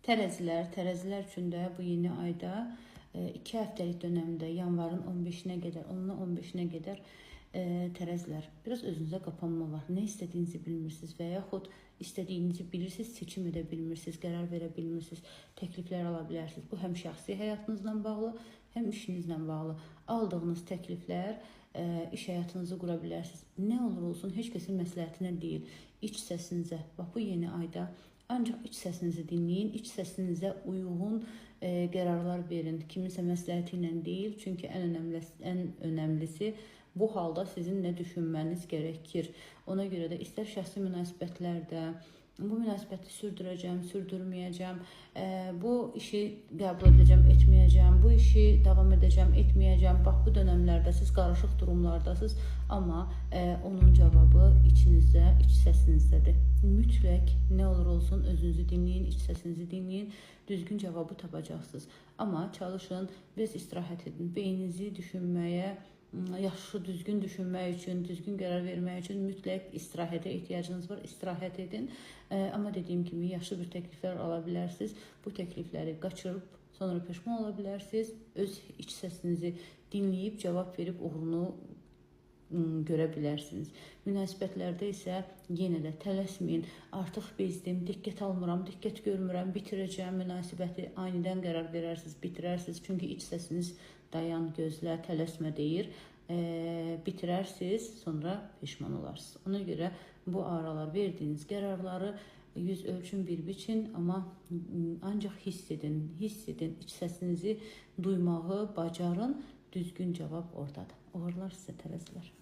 Tərəzilər üçün də bu yeni ayda 2 həftəlik dönəmdə yanvarın 15-nə qədər, 10-dan 15-nə qədər tərəzilər biraz özünüzə qapanma var. Nə istədiyinizi bilmirsiniz və yaxud istədiyinizi bilirsiniz, seçim edə bilmirsiniz, qərar verə bilmirsiniz, təkliflər ala bilərsiniz. Bu həm şəxsi həyatınızla bağlı, həm işinizlə bağlı. Aldığınız təkliflər iş həyatınızı qura bilərsiniz. Nə olur olsun, heç kəsin məsləhətinə deyil, iç səsinizə. Bax, bu yeni ayda ancaq iç səsinizi dinləyin, iç səsinizə uyğun qərarlar verin. Kiminsə məsləhəti ilə deyil, çünki ən önəmlisi bu halda sizin nə düşünməniz gərəkir. Ona görə də istər şəxsi münasibətlərdə, bu münasibəti sürdürəcəm, sürdürməyəcəm, bu işi qəbul edəcəm, etməyəcəm, bu işi davam edəcəm, etməyəcəm. Bax, bu dönəmlərdə siz qarışıq durumlardasınız, amma onun cavabı içinizdə, iç səsinizdədir. Mütləq nə olur olsun özünüzü dinləyin, iç səsinizi dinləyin, düzgün cavabı tapacaqsınız. Amma çalışın, biraz istirahət edin, beyninizi düşünməyə, yaxşı, düzgün düşünmək üçün, düzgün qərar vermək üçün mütləq istirahətə ehtiyacınız var. İstirahət edin. Amma dediyim kimi, yaxşı bir təkliflər ala bilərsiniz. Bu təklifləri qaçırıb, sonra peşman ola bilərsiniz. Öz iç səsinizi dinləyib, cavab verib uğurunu görə bilərsiniz. Münasibətlərdə isə yenə də tələsməyin. Artıq bezdim, diqqət almıram, diqqət görmürəm, bitirəcəm münasibəti. Anidən qərar verərsiniz, bitirərsiniz. Çünki iç səsiniz dayan, gözlə, tələsmə deyir. Bitirərsiniz, sonra peşman olarsınız. Ona görə bu aralar verdiyiniz qərarları yüz ölçün, bir biçin, amma ancaq hiss edin, iç səsinizi duymağı bacarın. Düzgün cavab oradadır. Uğurlar sizə tərəzilər.